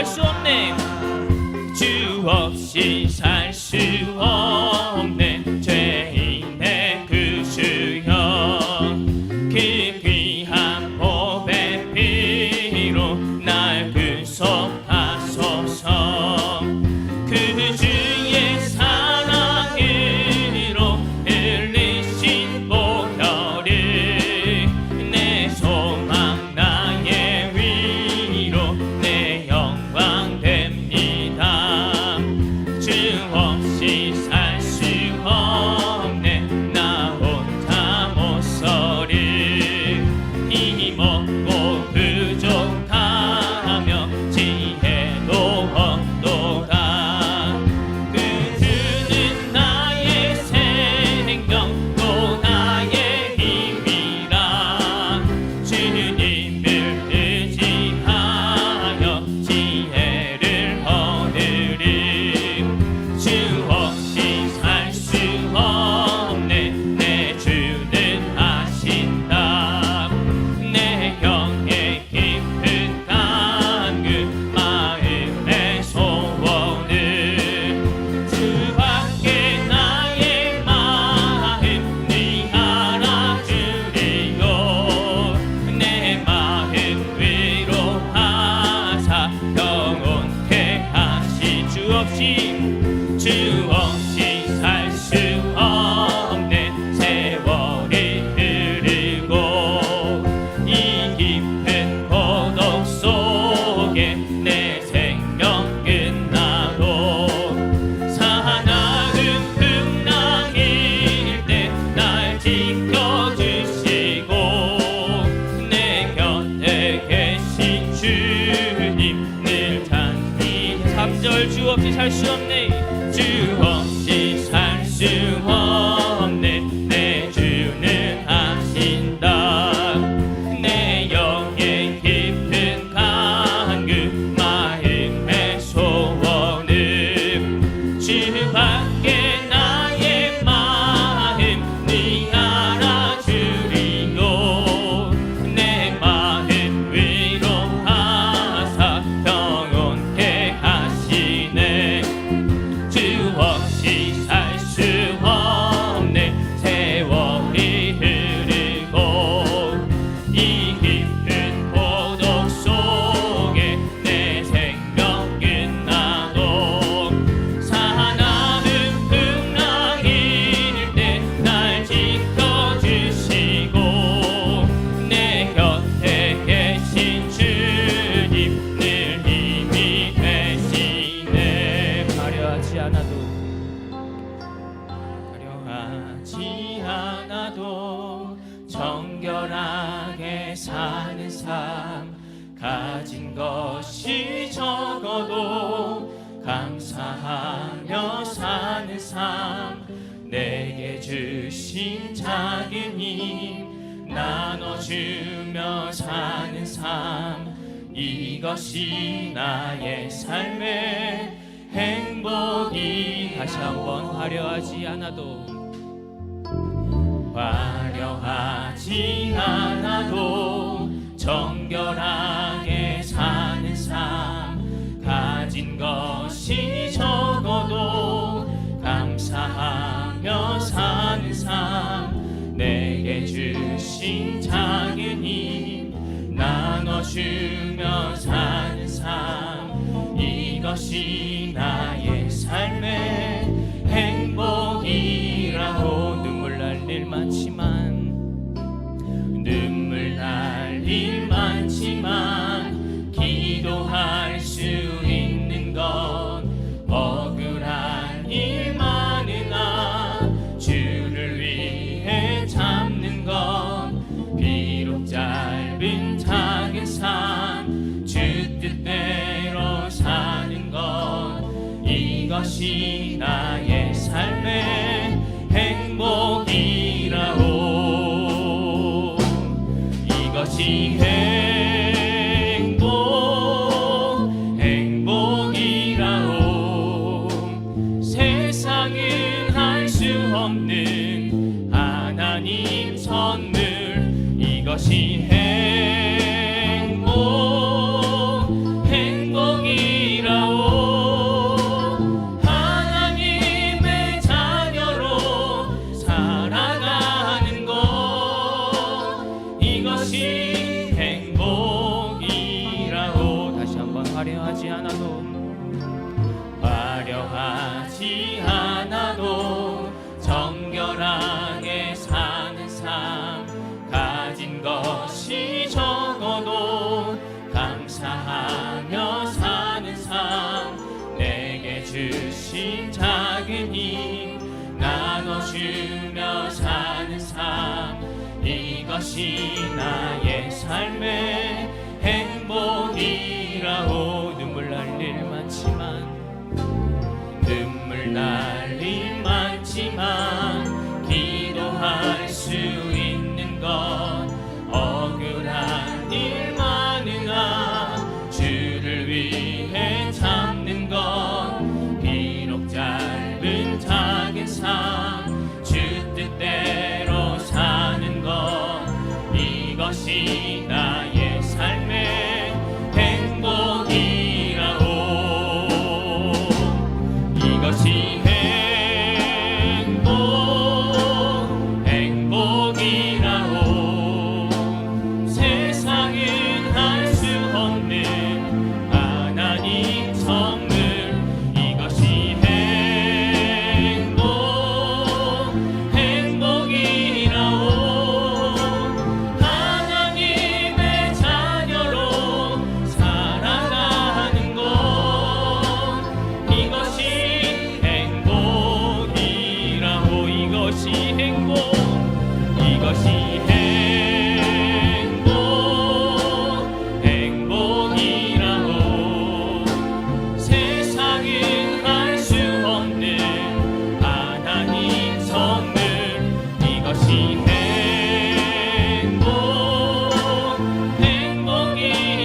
수 없네. 주 없이 살 수 없네. 죄인의 그 주여 그 귀한 보배 피로 날 구속하소서. 그 주의 사랑으로 흘리신 보혈이 내 소망 나의 위로 내 영광 됩니다. 주 없이 살 수 없네. 나 혼자 못 서리. 힘없고 부족하며 지혜도 없도다. 그 주는 나의 생명 또 나의 힘이라. 주님을 의지하여 지혜를 얻으리. 주 없이 살 수 없네. 내 주는 하신다. 내 영의 깊은 간구 마음의 소원을 주밖에 나의 마음 네 알아주리요. 내 마음 위로하사 영원케 하시. 주 없이 살 수 없네. 세월이 흐르고 이 깊은 고독 속에 내 생명 끝나도 사나운 풍랑일 때 날 지켜주시고 내 곁에 계신 주님 늘 찬미. 3절 주 없이 살 수 없네. 주 없이 살 수 없네. 내 주는 하신다. 내 영의 깊은 간구 마음의 소원을 주밖에 나의 마음 네 알아주리요. 내 마음 위로하사 영원케 하시네. 주 없이 살 수 없네. 세월이 흐르고 이 깊은 고독 속에 내 생명 끝나도 사나운 풍랑일 때 날 지켜주시고 내 곁에 계신 주님 늘 힘이 되시네. 화려하지 않아도 정결하게 사는 삶. 가진 것이 적어도 감사하며 사는 삶. 내게 주신 작은 힘 나눠주며 사는 삶. 이것이 나의 삶의 행복이. 다시 한번 화려하지 않아도 정결하게 사는 삶. 가진 것이 적어도 감사하며 사는 삶. 내게 주신 작은 힘 나눠주며 사는 삶. 이것이 나의 삶의 행복이라고. 눈물 날 일 많지만 기도할 수 있는 건 억울한 일 많으나 주를 위해 참는 건 비록 짧은 작은 삶. 주 뜻대로 사는 건 이것이 나의 삶의 행복이라오. 이것이 행복이라오. 세상은 할 수 없는 하나님 선물. 이것이 행복이라오. 들어주며 사는 삶 이것이 나의 삶의 행복이라오. 눈물 날 일 많지만 눈물 날 일 많지만 기도할 수 있는 것 억울한 일 많으나 주를 위해 참는 것 비록 짧은 작은 삶 주 뜻대로 사는 것 이것이 나의 삶의 행복이라오. 이것이 행복이라오. 세상은 할 수 없는 하나님 선물 이것이 행복이라오. 하나님의 자녀로 살아가는 것 이것이 행복이라오. 이것이 행복이라오. 세상은 할 수 없는 하나님 선물 이것이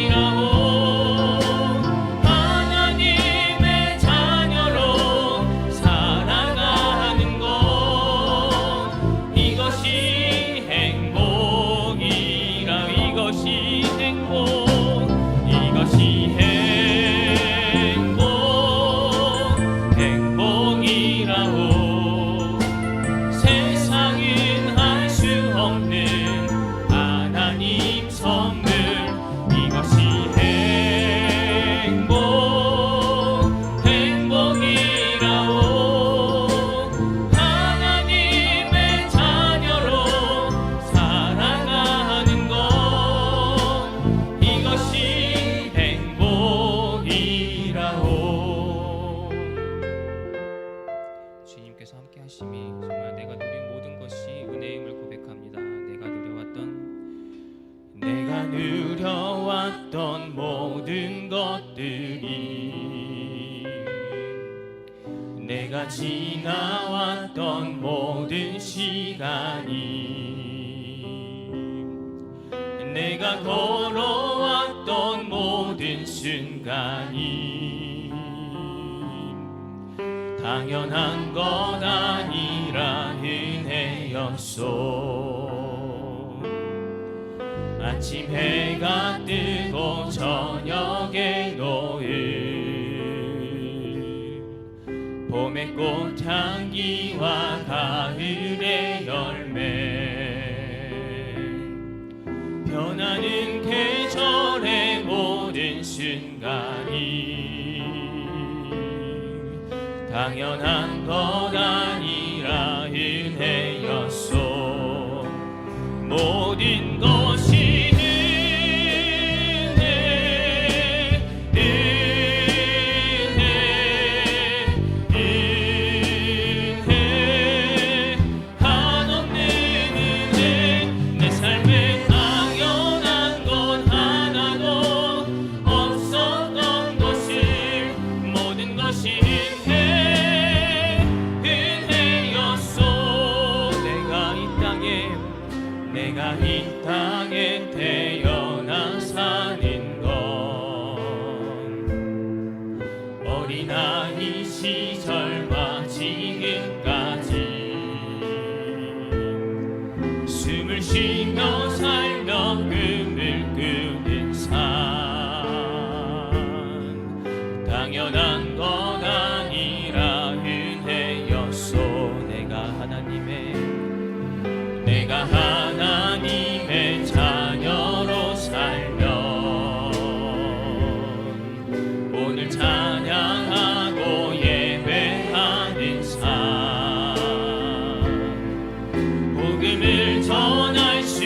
행복이라오. 하나님의 자녀로 살아가는 것 이것이 행복이라. 이것이 행복이라오. 세상은 할 수 없는 하나님 선물 이것이 행복이라오. 하나님의 자녀로 살아가는 것 이것이 행복이라오. 주님께서 함께 하심이 정말 내가 누린 모든 것이 은혜임을 고백합니다. 내가 누려왔던 모든 것들이 내가 지나왔던 모든 시간이 내가 걸어왔던 모든 순간이 당연한 것 아니라 은혜였소. 아침 해가 뜨고 저녁에 노을 봄의 꽃향기와 가을의 열매 변하는 계절의 모든 순간이 당연한 것 아니라 은혜였소. 모든 것이 내가 이 땅에 태어나 사는 건 어린아이 시절과 지금까지 숨을 쉬며 살며 꿈을 꾸는 삶 당연한 것 아니라 은혜였소. 내가 하나님의 자녀로 살면 오늘 찬양하고 예배하는 삶 복음을 전할 수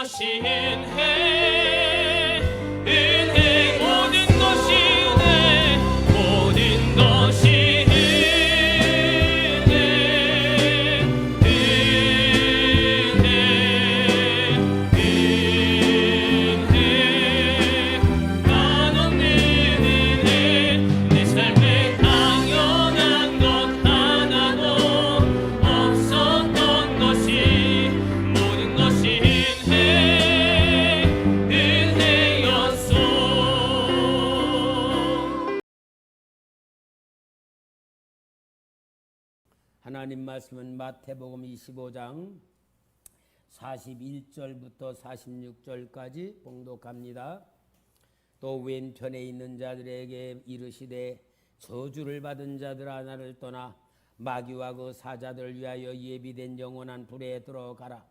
것이 은혜, 은혜 모든 것이 은혜, 모든 것이 하나님 말씀은 마태복음 25장 41절부터 46절까지 봉독합니다. 또 왼편에 있는 자들에게 이르시되 저주를 받은 자들아 나를 떠나 마귀와 그 사자들을 위하여 예비된 영원한 불에 들어가라.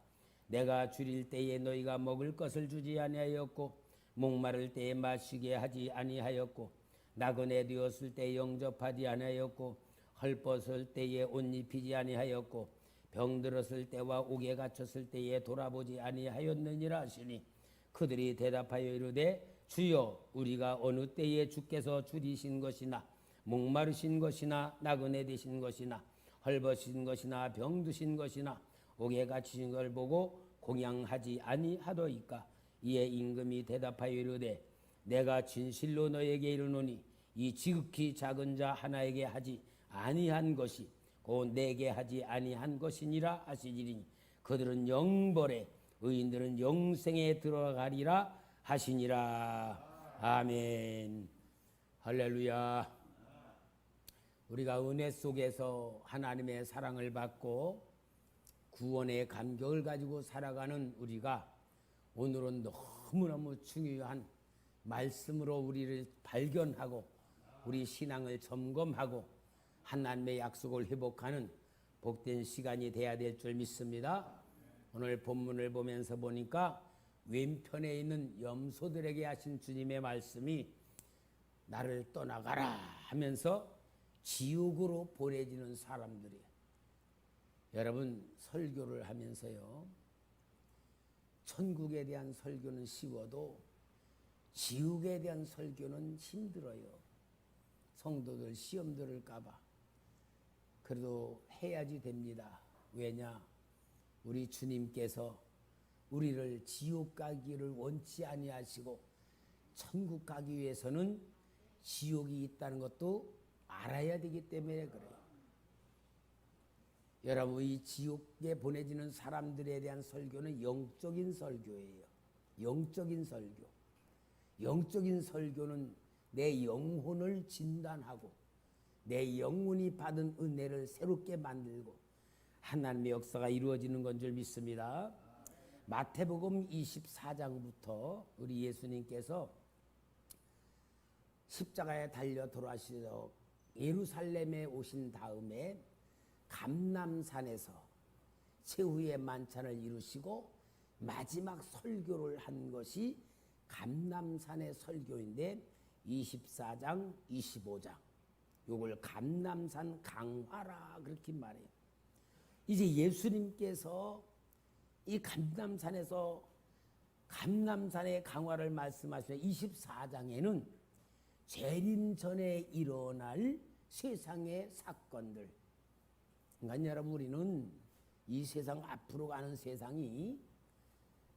내가 줄일 때에 너희가 먹을 것을 주지 아니하였고 목마를 때에 마시게 하지 아니하였고 나그네 되었을 때 영접하지 아니하였고 헐벗을 때에 옷 입히지 아니하였고 병들었을 때와 옥에 갇혔을 때에 돌아보지 아니하였느니라 하시니 그들이 대답하여 이르되 주여 우리가 어느 때에 주께서 줄이신 것이나 목마르신 것이나 나그네 되신 것이나 헐벗으신 것이나 병드신 것이나 옥에 갇히신 걸 보고 공양하지 아니하더이까. 이에 임금이 대답하여 이르되 내가 진실로 너에게 이르노니 이 지극히 작은 자 하나에게 하지 아니한 것이 곧 내게 하지 아니한 것이니라 하시니니 그들은 영벌에 의인들은 영생에 들어가리라 하시니라. 아멘. 할렐루야. 우리가 은혜 속에서 하나님의 사랑을 받고 구원의 감격을 가지고 살아가는 우리가 오늘은 너무너무 중요한 말씀으로 우리를 발견하고 우리 신앙을 점검하고 하나님의 약속을 회복하는 복된 시간이 돼야 될 줄 믿습니다. 오늘 본문을 보면서 보니까 왼편에 있는 염소들에게 하신 주님의 말씀이 나를 떠나가라 하면서 지옥으로 보내지는 사람들이에요. 여러분 설교를 하면서요, 천국에 대한 설교는 쉬워도 지옥에 대한 설교는 힘들어요. 성도들 시험 들을까 봐. 그래도 해야지 됩니다. 왜냐? 우리 주님께서 우리를 지옥 가기를 원치 아니하시고 천국 가기 위해서는 지옥이 있다는 것도 알아야 되기 때문에 그래요. 여러분 이 지옥에 보내지는 사람들에 대한 설교는 영적인 설교예요. 영적인 설교. 영적인 설교는 내 영혼을 진단하고 내 영혼이 받은 은혜를 새롭게 만들고 하나님의 역사가 이루어지는 건 줄 믿습니다. 마태복음 24장부터 우리 예수님께서 십자가에 달려 돌아가시러 예루살렘에 오신 다음에 감람산에서 최후의 만찬을 이루시고 마지막 설교를 한 것이 감람산의 설교인데 24장, 25장 요걸 감람산 강화라 그렇게 말해요. 이제 예수님께서 이 감람산에서 감람산의 강화를 말씀하시는 24장에는 재림 전에 일어날 세상의 사건들. 그러니까 여러분 우리는 이 세상 앞으로 가는 세상이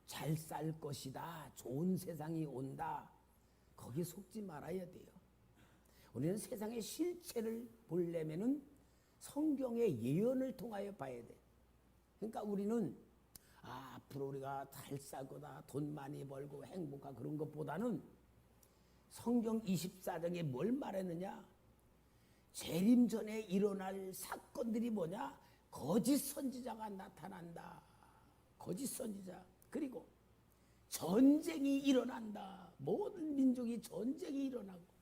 잘 살 것이다. 좋은 세상이 온다. 거기에 속지 말아야 돼요. 우리는 세상의 실체를 보려면은 성경의 예언을 통하여 봐야 돼. 그러니까 우리는 앞으로 우리가 잘 살 거다. 돈 많이 벌고 행복하고 그런 것보다는 성경 24장에 뭘 말했느냐? 재림 전에 일어날 사건들이 뭐냐? 거짓 선지자가 나타난다. 거짓 선지자. 그리고 전쟁이 일어난다. 모든 민족이 전쟁이 일어나고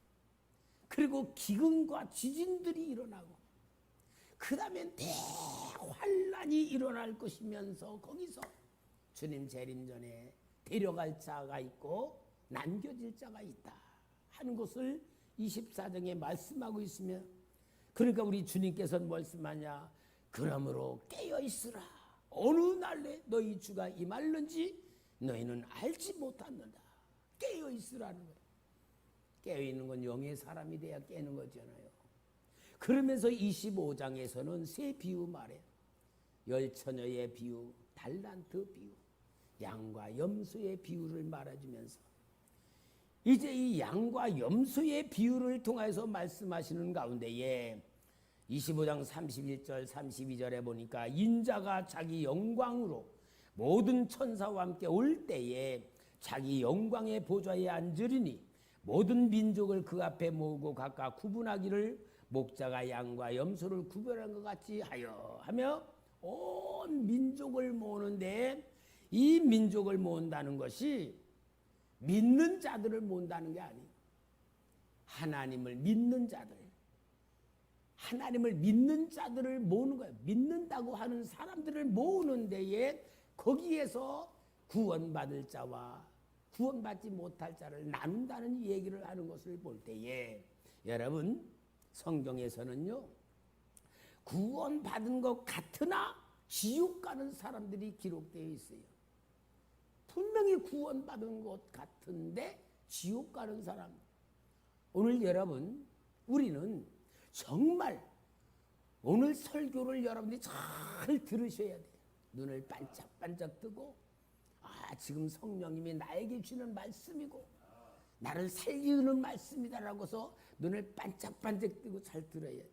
그리고 기근과 지진들이 일어나고 그 다음에 대환란이 일어날 것이면서 거기서 주님 재림 전에 데려갈 자가 있고 남겨질 자가 있다 하는 것을 24장에 말씀하고 있으며 그러니까 우리 주님께서는 말씀하냐? 그러므로 깨어있으라. 어느 날에 너희 주가 임할는지 너희는 알지 못하느라. 깨어 있으라는 거예요. 깨어 있는 건 영의 사람이 돼야 깨는 거잖아요. 그러면서 25장에서는 세 비유 말해요. 열처녀의 비유, 달란트 비유, 양과 염소의 비유를 말해주면서 이제 이 양과 염소의 비유를 통해서 말씀하시는 가운데에 25장 31절 32절에 보니까 인자가 자기 영광으로 모든 천사와 함께 올 때에 자기 영광의 보좌에 앉으리니 모든 민족을 그 앞에 모으고 각각 구분하기를 목자가 양과 염소를 구별한 것 같이 하며 온 민족을 모으는데 이 민족을 모은다는 것이 믿는 자들을 모은다는 게 아니에요. 하나님을 믿는 자들. 하나님을 믿는 자들을 모으는 거예요. 믿는다고 하는 사람들을 모으는 데에 거기에서 구원받을 자와 구원받지 못할 자를 나눈다는 얘기를 하는 것을 볼 때에 여러분 성경에서는요 구원받은 것 같으나 지옥 가는 사람들이 기록되어 있어요. 분명히 구원받은 것 같은데 지옥 가는 사람. 오늘 여러분 우리는 정말 오늘 설교를 여러분들이 잘 들으셔야 돼요. 눈을 반짝반짝 뜨고 지금 성령님이 나에게 주는 말씀이고 나를 살리는 말씀이다라고서 눈을 반짝반짝 뜨고 잘 들어야 돼요.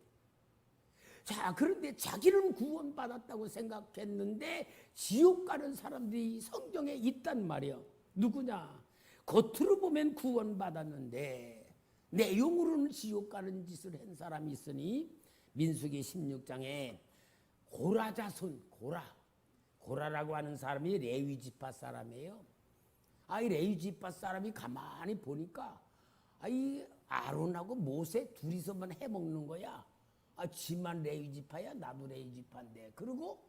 자, 그런데 자기는 구원받았다고 생각했는데 지옥 가는 사람들이 성경에 있단 말이에요. 누구냐? 겉으로 보면 구원받았는데 내용으로는 지옥 가는 짓을 한 사람이 있으니 민수기 16장에 고라 자손, 고라라고 하는 사람이 레위 지파 사람이에요. 이 레위 지파 사람이 가만히 보니까 이 아론하고 모세 둘이서만 해먹는 거야. 지만 레위 지파야, 나도 레위 지파인데. 그리고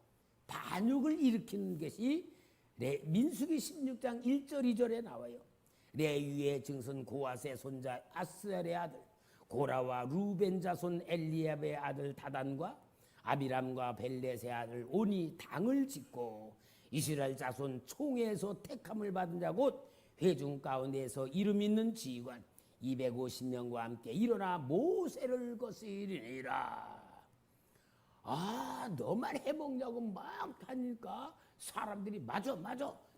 반역을 일으키는 것이 민수기 16장 1절 2절에 나와요. 레위의 증손 고아세 손자 아스엘의 아들 고라와 루벤 자손 엘리압의 아들 다단과 아비람과 벨렛의 아들 온이 당을 짓고 이스라엘 자손 총회에서 택함을 받은 자 곧 회중 가운데에서 이름 있는 지휘관 250명과 함께 일어나 모세를 거스리니라. 너만 해먹냐고 막 다니까 사람들이 맞아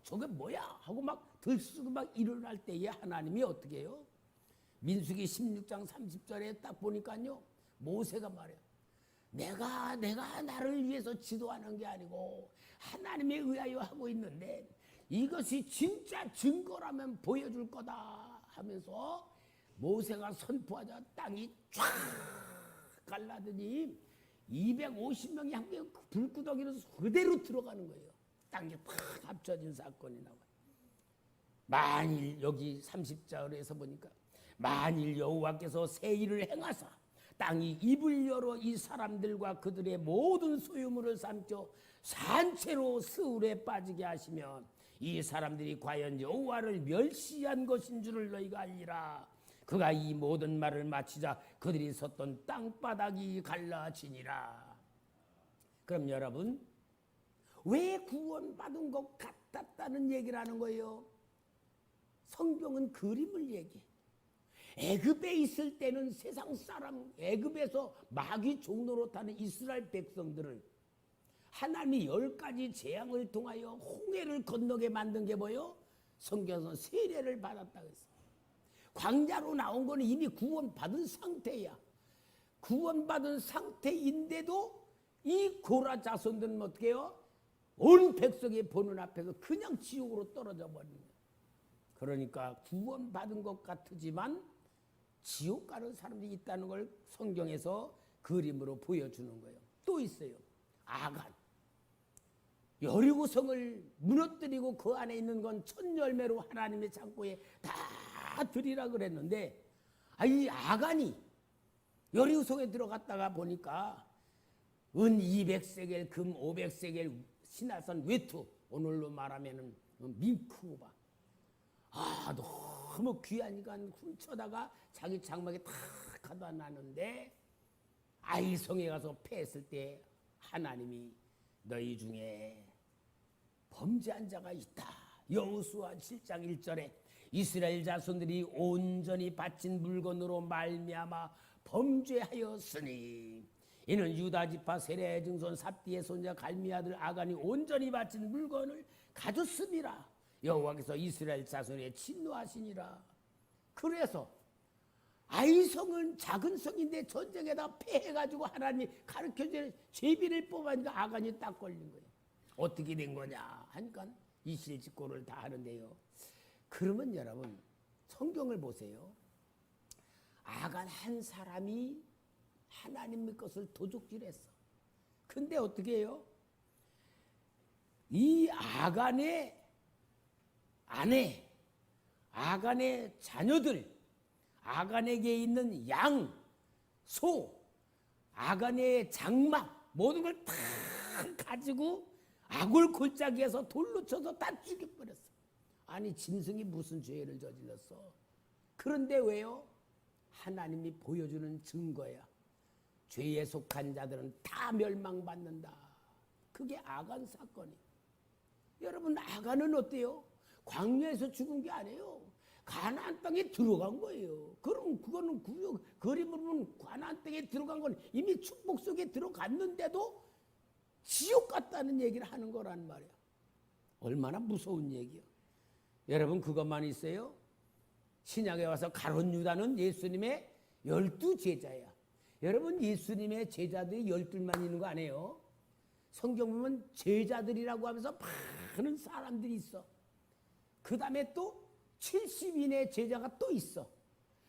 저게 뭐야 하고 막 들쓰고 막 일어날 때에 하나님이 어떻게 해요? 민수기 16장 30절에 딱 보니까요 모세가 말해요. 내가 나를 위해서 지도하는 게 아니고 하나님에 의하여 하고 있는데 이것이 진짜 증거라면 보여줄 거다 하면서 모세가 선포하자 땅이 쫙 갈라더니 250명이 함께 불구덩이로 그대로 들어가는 거예요. 땅이 팍 합쳐진 사건이 나와요. 만일 여기 30절에서 보니까 만일 여호와께서 새 일을 행하사 땅이 입을 열어 이 사람들과 그들의 모든 소유물을 삼켜 산채로 스울에 빠지게 하시면 이 사람들이 과연 여호와를 멸시한 것인 줄을 너희가 알리라. 그가 이 모든 말을 마치자 그들이 섰던 땅바닥이 갈라지니라. 그럼 여러분 왜 구원받은 것 같았다는 얘기를 하는 거예요? 성경은 그림을 얘기해. 애굽에 있을 때는 세상 사람, 애굽에서 마귀 종로로 타는 이스라엘 백성들을 하나님이 10가지 재앙을 통하여 홍해를 건너게 만든 게 뭐예요? 성경에서 세례를 받았다고 했어요. 광야로 나온 거는 이미 구원받은 상태야. 구원받은 상태인데도 이 고라 자손들은 어떻게 해요? 온 백성이 보는 앞에서 그냥 지옥으로 떨어져 버리는 거예요. 그러니까 구원받은 것 같지만 지옥 가는 사람들이 있다는 걸 성경에서 그림으로 보여주는 거예요. 또 있어요. 아간. 여리고성을 무너뜨리고 그 안에 있는 건 첫 열매로 하나님의 창고에 다 드리라 그랬는데 이 아간이 여리고성에 들어갔다가 보니까 은 200세겔, 금 500세겔, 신화선 외투, 오늘로 말하면은 밍크바. 너무 귀하니까 훔쳐다가 자기 장막에 탁 가다 놨는데 아이성에 가서 패했을 때 하나님이 너희 중에 범죄한 자가 있다 여호수아 7장 1절에 이스라엘 자손들이 온전히 바친 물건으로 말미암아 범죄하였으니 이는 유다 지파 세레의 증손 삽디의 손자 갈미 아들 아간이 온전히 바친 물건을 가졌음이라. 여호와께서 이스라엘 자손에 진노하시니라. 그래서 아이성은 작은 성인데 전쟁에다 패해가지고 하나님이 가르쳐주는 제비를 뽑아니까 아간이 딱 걸린 거예요. 어떻게 된 거냐 하니까 이실직고를 다 하는데요. 그러면 여러분 성경을 보세요. 아간 한 사람이 하나님의 것을 도둑질했어. 근데 어떻게 해요? 이 아간의 아내, 아간의 자녀들, 아간에게 있는 양, 소, 아간의 장막 모든 걸 다 가지고 아골 골짜기에서 돌로 쳐서 다 죽여버렸어. 아니 짐승이 무슨 죄를 저질렀어? 그런데 왜요? 하나님이 보여주는 증거야. 죄에 속한 자들은 다 멸망받는다. 그게 아간 사건이에요. 여러분 아간은 어때요? 광야에서 죽은 게 아니에요. 가나안 땅에 들어간 거예요. 그럼 그거는 그림으로 보면 가나안 땅에 들어간 건 이미 축복 속에 들어갔는데도 지옥 같다는 얘기를 하는 거란 말이야. 얼마나 무서운 얘기야. 여러분 그것만 있어요? 신약에 와서 가룟 유다는 예수님의 12제자야. 여러분 예수님의 제자들이 12만 있는 거 아니에요? 성경 보면 제자들이라고 하면서 많은 사람들이 있어. 그 다음에 또 70인의 제자가 또 있어.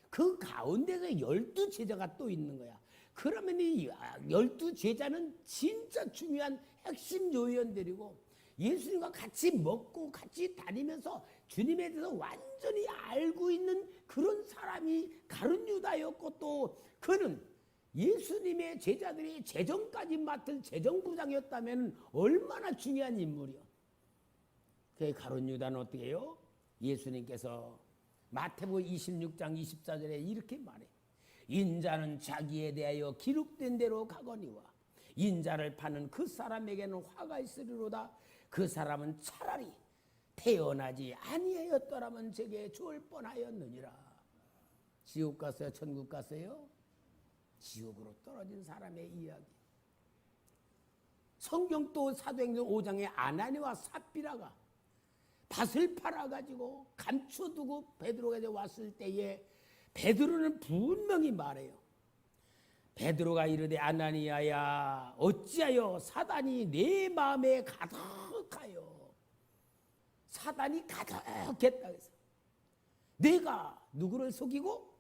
그 가운데서 12제자가 또 있는 거야. 그러면 이 12제자는 진짜 중요한 핵심 요원들이고 예수님과 같이 먹고 같이 다니면서 주님에 대해서 완전히 알고 있는 그런 사람이 가룟 유다였고 또 그는 예수님의 제자들이 재정까지 맡을 재정부장이었다면 얼마나 중요한 인물이요. 그 가룟 유다는 어떻게 해요? 예수님께서 마태복음 26장 24절에 이렇게 말해. 인자는 자기에 대하여 기록된 대로 가거니와 인자를 파는 그 사람에게는 화가 있으리로다. 그 사람은 차라리 태어나지 아니하였더라면 제게 좋을 뻔하였느니라. 지옥 갔어요? 천국 갔어요? 지옥으로 떨어진 사람의 이야기. 성경 또 사도행전 5장에 아나니와 삽비라가 밭을 팔아가지고 감춰두고 베드로가 왔을 때에 베드로는 분명히 말해요. 베드로가 이르되 아나니아야 어찌하여 사단이 내 마음에 가득하여 사단이 가득했다 그래서 내가 누구를 속이고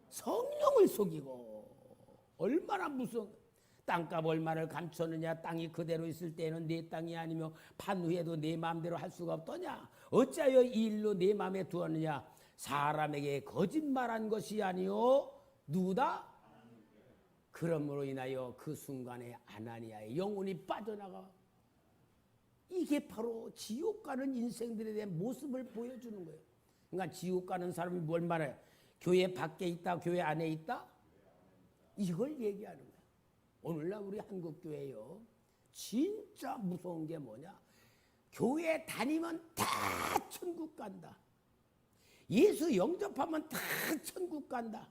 성령을 속이고 얼마나 무서운 땅값 얼마를 감췄느냐. 땅이 그대로 있을 때는 내 땅이 아니며 판 후에도 내 마음대로 할 수가 없더냐. 어찌하여 이 일로 내 마음에 두었느냐. 사람에게 거짓말한 것이 아니요 누구다? 그러므로 인하여 그 순간에 아나니아의 영혼이 빠져나가. 이게 바로 지옥 가는 인생들에 대한 모습을 보여주는 거예요. 그러니까 지옥 가는 사람이 뭘 말해? 교회 밖에 있다, 교회 안에 있다? 이걸 얘기하는 거예요. 오늘날 우리 한국교회요. 진짜 무서운 게 뭐냐? 교회 다니면 다 천국 간다. 예수 영접하면 다 천국 간다.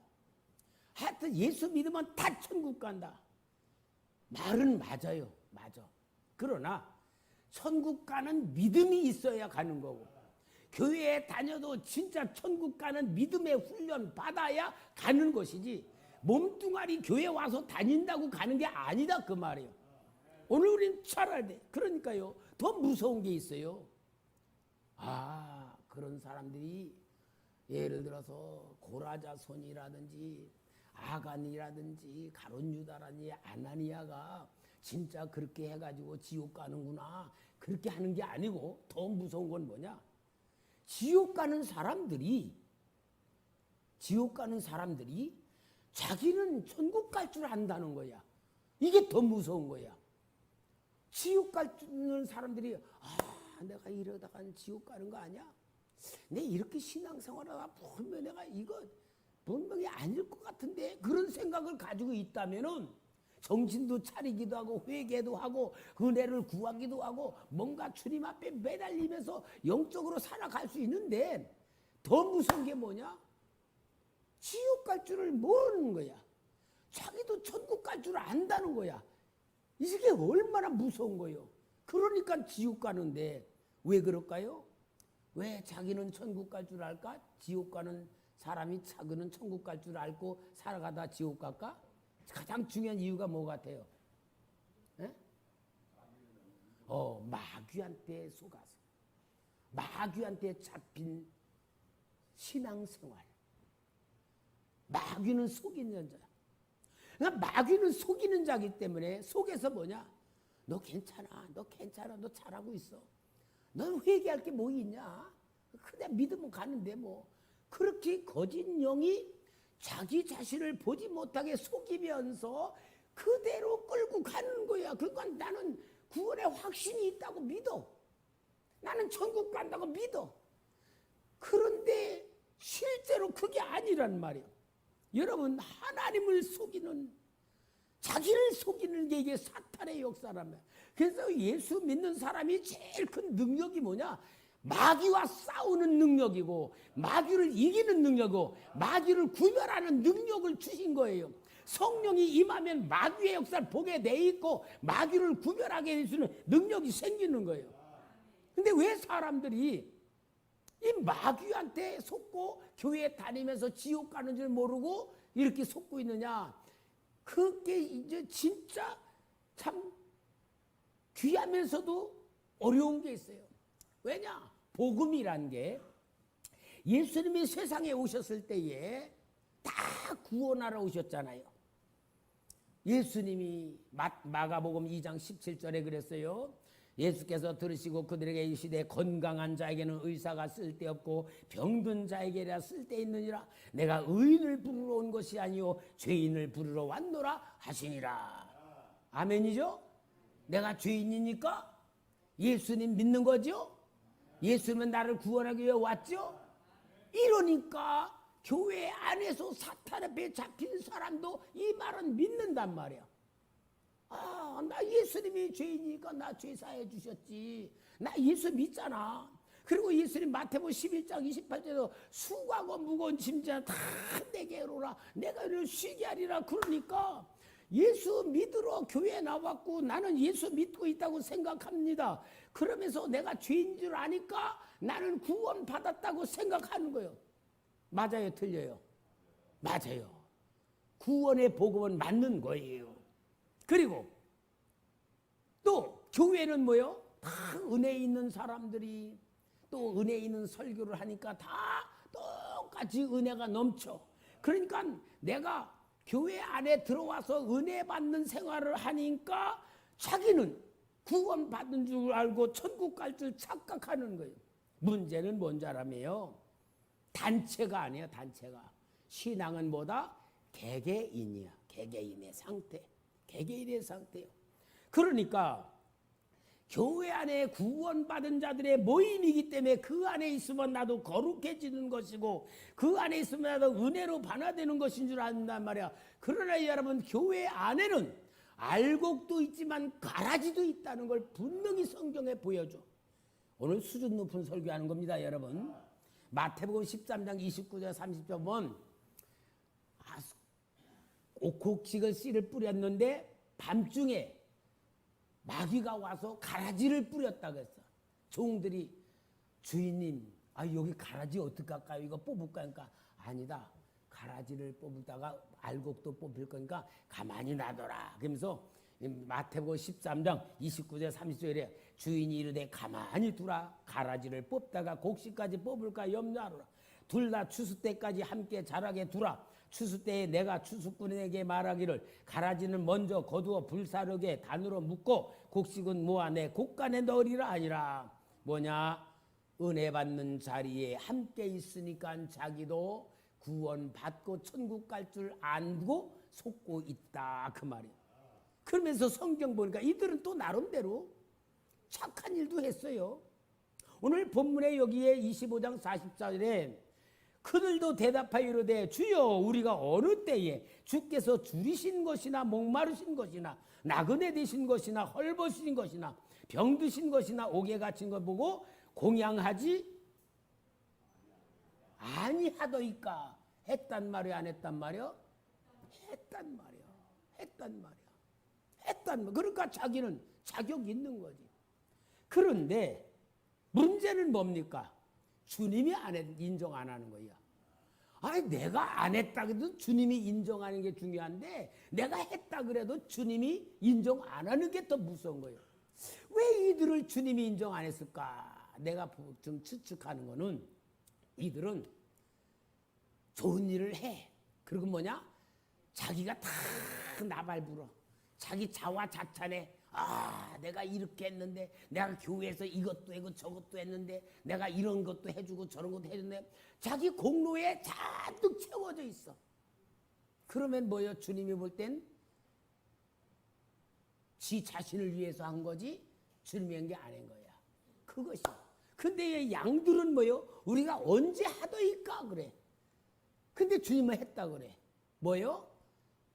하여튼 예수 믿으면 다 천국 간다. 말은 맞아요. 맞아. 그러나 천국 가는 믿음이 있어야 가는 거고 교회에 다녀도 진짜 천국 가는 믿음의 훈련 받아야 가는 것이지 몸뚱아리 교회 와서 다닌다고 가는 게 아니다 그 말이에요. 오늘 우리는 잘 알아야 돼. 그러니까요. 더 무서운 게 있어요. 아 그런 사람들이 예를 들어서 고라자손이라든지 아간이라든지 가룟 유다라든지 아나니아가 진짜 그렇게 해가지고 지옥 가는구나 그렇게 하는 게 아니고 더 무서운 건 뭐냐? 지옥 가는 사람들이 자기는 천국 갈 줄 안다는 거야. 이게 더 무서운 거야. 지옥 가는 사람들이 내가 이러다가 지옥 가는 거 아니야? 내 이렇게 신앙생활하다 보면 내가 이거 분명히 아닐 것 같은데 그런 생각을 가지고 있다면은 정신도 차리기도 하고 회개도 하고 은혜를 구하기도 하고 뭔가 주님 앞에 매달리면서 영적으로 살아갈 수 있는데 더 무서운 게 뭐냐? 지옥 갈 줄을 모르는 거야. 자기도 천국 갈 줄 안다는 거야. 이게 얼마나 무서운 거예요. 그러니까 지옥 가는데 왜 그럴까요? 왜 자기는 천국 갈 줄 알까? 지옥 가는 사람이 자기는 천국 갈 줄 알고 살아가다 지옥 갈까? 가장 중요한 이유가 뭐 같아요? 에? 마귀한테 속아서 마귀한테 잡힌 신앙생활. 마귀는 속이는 자야. 그러니까 마귀는 속이는 자기 때문에 속에서 뭐냐? 너 괜찮아, 너 괜찮아, 너 잘하고 있어. 넌 회개할 게 뭐 있냐? 그냥 믿으면 가는데 뭐. 그렇게 거짓 영이 자기 자신을 보지 못하게 속이면서 그대로 끌고 가는 거야. 그러니까 나는 구원의 확신이 있다고 믿어. 나는 천국 간다고 믿어. 그런데 실제로 그게 아니란 말이에요. 여러분, 하나님을 속이는, 자기를 속이는 게 이게 사탄의 역사라며. 그래서 예수 믿는 사람이 제일 큰 능력이 뭐냐? 마귀와 싸우는 능력이고 마귀를 이기는 능력이고 마귀를 구별하는 능력을 주신 거예요. 성령이 임하면 마귀의 역사를 보게 돼 있고 마귀를 구별하게 해주는 능력이 생기는 거예요. 근데 왜 사람들이 이 마귀한테 속고 교회 다니면서 지옥 가는 줄 모르고 이렇게 속고 있느냐? 그게 이제 진짜 참 귀하면서도 어려운 게 있어요. 왜냐? 복음이란 게 예수님이 세상에 오셨을 때에 다 구원하러 오셨잖아요. 예수님이 마가복음 2장 17절에 그랬어요. 예수께서 들으시고 그들에게 이르시되 건강한 자에게는 의사가 쓸데없고 병든 자에게라 쓸데있느니라. 내가 의인을 부르러 온 것이 아니요 죄인을 부르러 왔노라 하시니라. 아멘이죠? 내가 죄인이니까 예수님 믿는 거죠? 예수님은 나를 구원하기 위해 왔죠? 이러니까 교회 안에서 사탄 앞에 잡힌 사람도 이 말은 믿는단 말이야. 아, 나 예수님이 죄인이니까 나 죄 사해 주셨지. 나 예수 믿잖아. 그리고 예수님 마태복음 11장 28절에서 수고하고 무거운 짐자 다 내게로 오라. 내가 너를 쉬게 하리라. 그러니까 예수 믿으러 교회에 나왔고 나는 예수 믿고 있다고 생각합니다. 그러면서 내가 죄인 줄 아니까 나는 구원 받았다고 생각하는 거예요. 맞아요, 틀려요? 맞아요. 구원의 복음은 맞는 거예요. 그리고 또 교회는 뭐요? 다 은혜 있는 사람들이 또 은혜 있는 설교를 하니까 다 똑같이 은혜가 넘쳐. 그러니까 내가 교회 안에 들어와서 은혜 받는 생활을 하니까 자기는 구원 받은 줄 알고 천국 갈 줄 착각하는 거예요. 문제는 뭔지 알아매요? 단체가 아니에요. 단체가. 신앙은 뭐다? 개개인이야. 개개인의 상태. 개개인의 상태예요. 그러니까 교회 안에 구원받은 자들의 모임이기 때문에 그 안에 있으면 나도 거룩해지는 것이고 그 안에 있으면 나도 은혜로 반화되는 것인 줄 안단 말이야. 그러나 여러분, 교회 안에는 알곡도 있지만 가라지도 있다는 걸 분명히 성경에 보여줘. 오늘 수준 높은 설교하는 겁니다, 여러분. 마태복음 13장 29절 30절 보면 곡식을 씨를 뿌렸는데 밤중에 마귀가 와서 가라지를 뿌렸다고 했어. 종들이 주인님, 여기 가라지 어떡할까요? 이거 뽑을까? 그러니까 아니다. 가라지를 뽑다가 알곡도 뽑힐 거니까 가만히 놔둬라. 그러면서 마태복음 13장 29절 30절에 주인이 이르되 가만히 두라. 가라지를 뽑다가 곡식까지 뽑을까 염려하노라. 둘 다 추수 때까지 함께 자라게 두라. 추수 때에 내가 추수꾼에게 말하기를 가라지는 먼저 거두어 불사르게 단으로 묶고 곡식은 모아 내 곡간에 넣으리라 하니라. 뭐냐? 은혜 받는 자리에 함께 있으니까 자기도 구원받고 천국 갈 줄 알고 속고 있다, 그 말이에요. 그러면서 성경 보니까 이들은 또 나름대로 착한 일도 했어요. 오늘 본문에 여기에 25장 44절에 그들도 대답하여 이르되 주여 우리가 어느 때에 주께서 줄이신 것이나 목마르신 것이나 나그네 되신 것이나 헐벗으신 것이나 병드신 것이나 옥에 갇힌 것 보고 공양하지 아니하더이까. 했단 말이야 안 했단 말이야? 했단 말이야. 했단 말이야. 했단 말. 그러니까 자기는 자격이 있는 거지. 그런데 문제는 뭡니까? 주님이 인정 안 하는 거야. 아니 내가 안 했다 그래도 주님이 인정하는 게 중요한데 내가 했다 그래도 주님이 인정 안 하는 게 더 무서운 거예요. 왜 이들을 주님이 인정 안 했을까? 내가 좀 추측하는 거는 이들은 좋은 일을 해. 그리고 뭐냐? 자기가 다 나발불어. 자기 자화자찬해. 아, 내가 이렇게 했는데, 내가 교회에서 이것도 했고 저것도 했는데, 내가 이런 것도 해주고 저런 것도 해줬는데, 자기 공로에 잔뜩 채워져 있어. 그러면 뭐요? 주님이 볼 땐 지 자신을 위해서 한 거지, 주님이 한 게 아닌 거야. 그것이야. 근데 이 양들은 뭐요? 우리가 언제 하더이까 그래. 근데 주님은 했다 그래. 뭐요?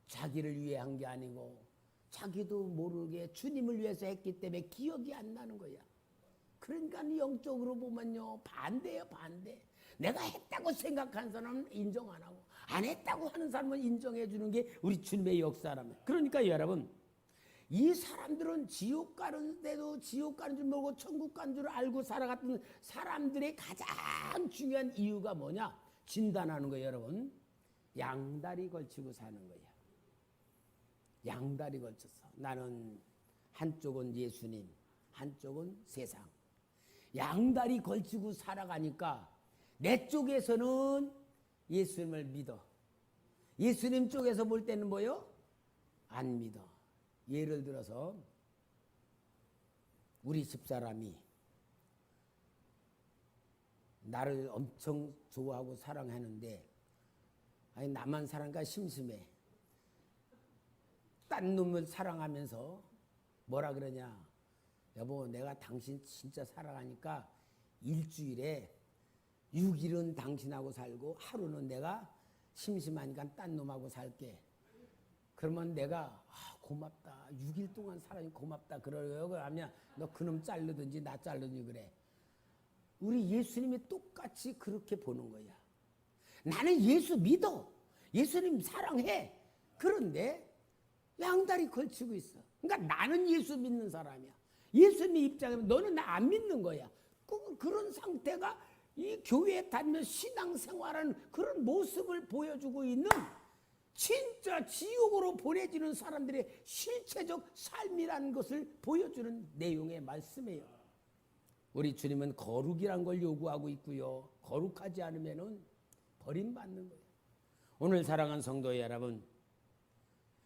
자기를 위해 한 게 아니고 자기도 모르게 주님을 위해서 했기 때문에 기억이 안 나는 거야. 그러니까 영적으로 보면요 반대예요. 반대. 내가 했다고 생각하는 사람은 인정 안 하고 안 했다고 하는 사람은 인정해 주는 게 우리 주님의 역사랍니다. 그러니까 여러분 이 사람들은 지옥 가는데도 지옥 가는 줄 모르고 천국 가는 줄 알고 살아갔던 사람들의 가장 중요한 이유가 뭐냐? 진단하는 거예요. 여러분 양다리 걸치고 사는 거예요. 양다리 걸쳐서 나는 한쪽은 예수님 한쪽은 세상. 양다리 걸치고 살아가니까 내 쪽에서는 예수님을 믿어. 예수님 쪽에서 볼 때는 뭐요? 안 믿어. 예를 들어서 우리 집사람이 나를 엄청 좋아하고 사랑하는데 아니 나만 사랑하니까 심심해. 딴 놈을 사랑하면서 뭐라 그러냐. 여보 내가 당신 진짜 사랑하니까 일주일에 6일은 당신하고 살고 하루는 내가 심심하니까 딴 놈하고 살게. 그러면 내가 고맙다. 6일 동안 살아니 고맙다. 그러려고 하면 너 그놈 자르든지 나 자르든지 그래. 우리 예수님이 똑같이 그렇게 보는 거야. 나는 예수 믿어. 예수님 사랑해. 그런데 양다리 걸치고 있어. 그러니까 나는 예수 믿는 사람이야. 예수님 입장에서 너는 나 안 믿는 거야. 그런 상태가 이 교회에 다니면 신앙생활하는 그런 모습을 보여주고 있는 진짜 지옥으로 보내지는 사람들의 실체적 삶이라는 것을 보여주는 내용의 말씀이에요. 우리 주님은 거룩이란 걸 요구하고 있고요. 거룩하지 않으면 버림받는 거예요. 오늘 사랑하는 성도 여러분,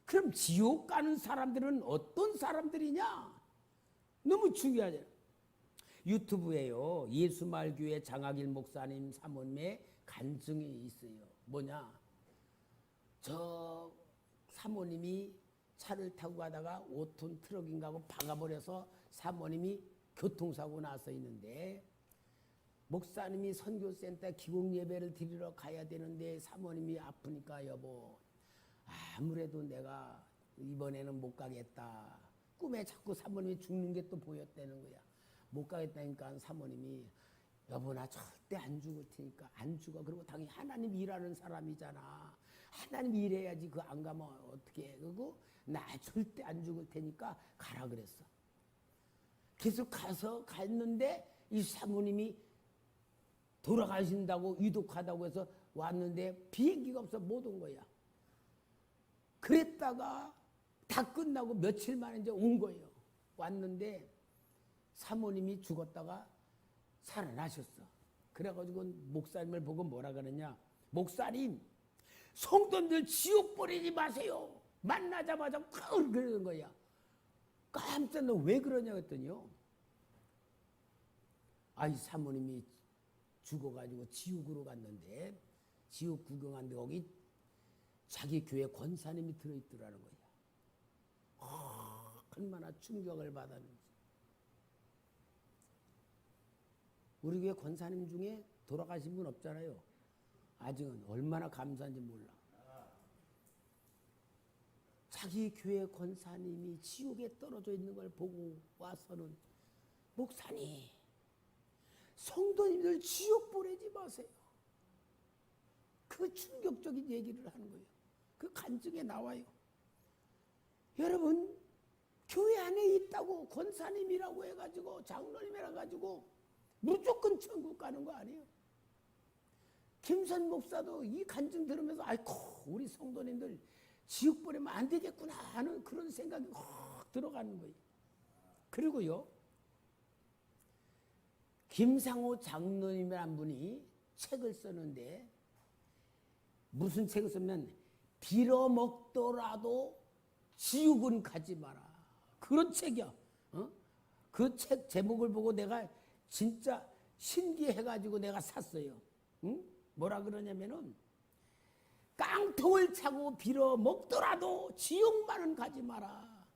그럼 지옥 가는 사람들은 어떤 사람들이냐? 너무 중요하잖아요. 유튜브에요. 예수마을교회 장학일 목사님 사모님의 간증이 있어요. 뭐냐? 저 사모님이 차를 타고 가다가 5톤 트럭인가 하고 박아버려서 사모님이 교통사고 나서 있는데 목사님이 선교센터 기공예배를 드리러 가야 되는데 사모님이 아프니까 여보 아무래도 내가 이번에는 못 가겠다. 꿈에 자꾸 사모님이 죽는 게 또 보였다는 거야. 못 가겠다니까 사모님이 여보 나 절대 안 죽을 테니까 안 죽어. 그리고 당연히 하나님 일하는 사람이잖아. 하나님 일해야지 그 안 가면 어떻게 해. 그리고 나 절대 안 죽을 테니까 가라 그랬어. 계속 갔는데 이 사모님이 돌아가신다고 위독하다고 해서 왔는데 비행기가 없어 못 온 거야. 그랬다가 다 끝나고 며칠 만에 이제 온 거예요. 왔는데 사모님이 죽었다가 살아나셨어. 그래가지고 목사님을 보고 뭐라 그러냐. 목사님 성도들 지옥 보내지 마세요. 만나자마자 그러는 거야. 깜짝 놀라 왜 그러냐 했더니요. 아이 사모님이 죽어가지고 지옥으로 갔는데 지옥 구경하는데 거기 자기 교회 권사님이 들어있더라는 거야. 얼마나 충격을 받았는지. 우리 교회 권사님 중에 돌아가신 분 없잖아요. 아직은 얼마나 감사한지 몰라. 자기 교회 권사님이 지옥에 떨어져 있는 걸 보고 와서는 목사님, 성도님들 지옥 보내지 마세요. 그 충격적인 얘기를 하는 거예요. 그 간증에 나와요. 여러분, 교회 안에 있다고 권사님이라고 해가지고 장로님이라 가지고 무조건 천국 가는 거 아니에요. 김선 목사도 이 간증 들으면서 아이고 우리 성도님들 지옥 보내면 안 되겠구나 하는 그런 생각이 확 들어가는 거예요. 그리고요, 김상호 장로님이란 분이 책을 썼는데 무슨 책을 쓰면 빌어먹더라도 지옥은 가지 마라. 그런 책이야. 그 책 제목을 보고 내가 진짜 신기해가지고 내가 샀어요. 뭐라 그러냐면은 깡통을 차고 빌어먹더라도 지옥만은 가지 마라.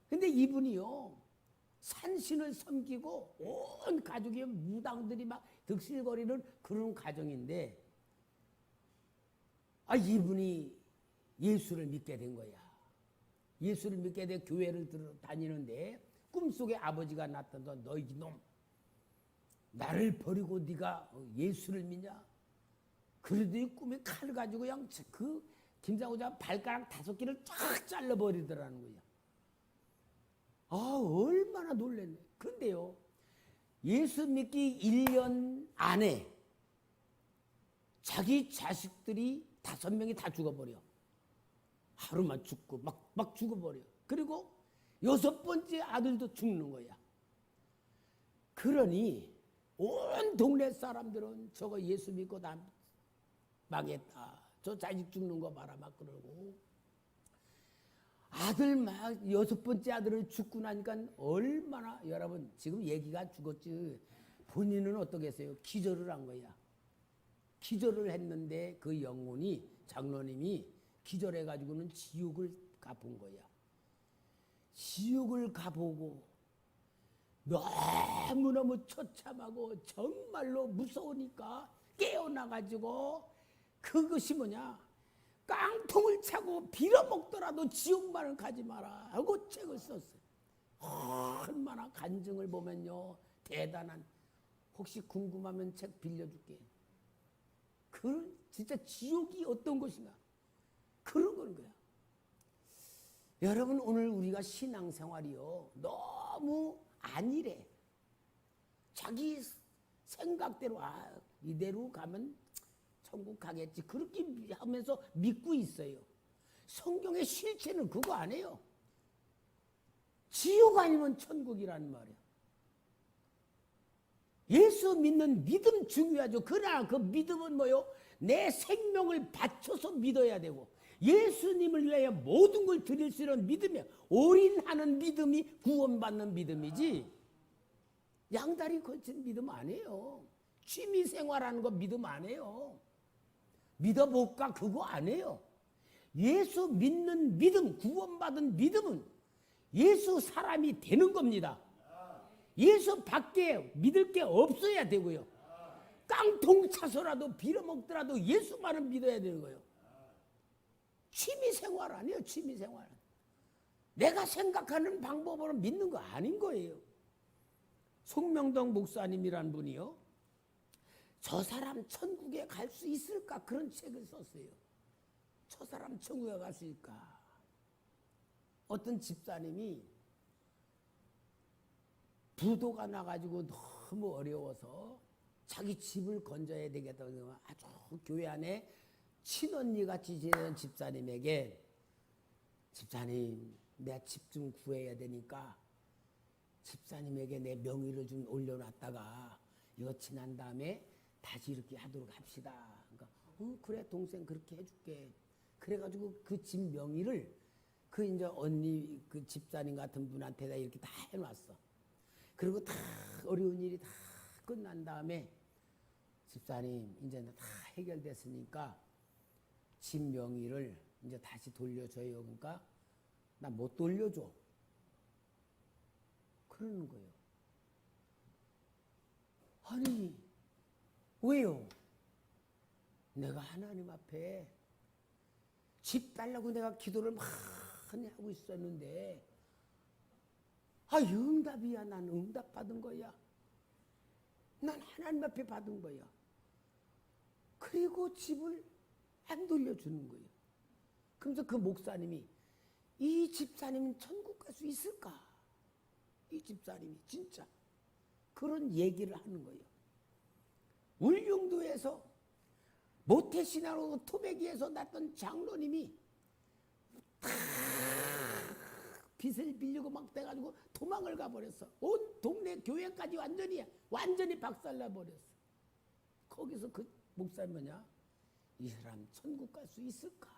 근데 이분이요, 산신을 섬기고 온 가족이 무당들이 막 득실거리는 그런 가정인데 이분이 예수를 믿게 된 거야. 예수를 믿게 돼 교회를 다니는데 꿈속에 아버지가 나타나서 너 이놈 나를 버리고 네가 예수를 믿냐? 그래도 이 꿈에 칼을 가지고 그냥 그 김상호자 발가락 5개를 쫙 잘라버리더라는 거야. 얼마나 놀랐네. 그런데요, 예수 믿기 1년 안에 자기 자식들이 5명이 다 죽어버려. 하루만 죽고 막 죽어버려. 그리고 6번째 아들도 죽는 거야. 그러니 온 동네 사람들은 저거 예수 믿고 다 망했다. 저 자식 죽는 거 봐라 막 그러고. 아들 막 6번째 아들을 죽고 나니까 얼마나, 여러분 지금 얘기가 죽었지 본인은 어떻겠어요? 기절을 한 거야. 기절을 했는데 그 영혼이, 장로님이 기절해가지고는 지옥을 가본 거야. 지옥을 가보고 너무너무 처참하고 정말로 무서우니까 깨어나가지고 그것이 뭐냐, 깡통을 차고 빌어먹더라도 지옥만은 가지 마라 하고 책을 썼어요. 얼마나 간증을 보면요 대단한. 혹시 궁금하면 책 빌려줄게. 그 진짜 지옥이 어떤 것인가 그런 거는 거야. 여러분, 오늘 우리가 신앙생활이요 너무 안일해. 자기 생각대로 이대로 가면 천국 가겠지 그렇게 하면서 믿고 있어요. 성경의 실체는 그거 아니에요. 지옥 아니면 천국이라는 말이야. 예수 믿는 믿음 중요하죠. 그러나 그 믿음은 뭐요? 내 생명을 바쳐서 믿어야 되고 예수님을 위하여 모든 걸 드릴 수 있는 믿음이야. 올인하는 믿음이 구원받는 믿음이지 양다리 걸친 믿음 아니에요. 취미생활하는 거 믿음 아니에요. 믿어볼까 그거 아니에요. 예수 믿는 믿음, 구원받은 믿음은 예수 사람이 되는 겁니다. 예수 밖에 믿을 게 없어야 되고요. 깡통 차서라도 빌어먹더라도 예수만은 믿어야 되는 거예요. 취미생활 아니에요. 취미생활. 내가 생각하는 방법으로 믿는 거 아닌 거예요. 송명덕 목사님이란 분이요, 저 사람 천국에 갈 수 있을까 그런 책을 썼어요. 저 사람 천국에 갈 수 있을까. 어떤 집사님이 부도가 나가지고 너무 어려워서 자기 집을 건져야 되겠다고 아주 교회 안에 친언니같이 지내는 집사님에게 집사님 내 집 좀 구해야 되니까 집사님에게 내 명의를 좀 올려놨다가 이거 지난 다음에 다시 이렇게 하도록 합시다. 그러니까 그래 동생 그렇게 해줄게. 그래가지고 그 집 명의를 그 이제 언니 그 집사님 같은 분한테다 이렇게 다 해놨어. 그리고 다 어려운 일이 다 끝난 다음에 집사님 이제 다 해결됐으니까 집 명의를 이제 다시 돌려줘요. 그러니까 나 못 돌려줘. 그러는 거예요. 아니 왜요? 내가 하나님 앞에 집 달라고 내가 기도를 많이 하고 있었는데 응답이야. 난 응답 받은 거야. 난 하나님 앞에 받은 거야. 그리고 집을 안 돌려주는 거예요. 그러면서 그 목사님이 이 집사님은 천국 갈 수 있을까? 이 집사님이 진짜 그런 얘기를 하는 거예요. 울릉도에서 모태신앙으로 토백이에서 났던 장로님이 다 빚을 빌리고 막 돼가지고 도망을 가버렸어. 온 동네 교회까지 완전히 박살나 버렸어. 거기서 그 목사님 뭐냐? 이 사람 천국 갈 수 있을까?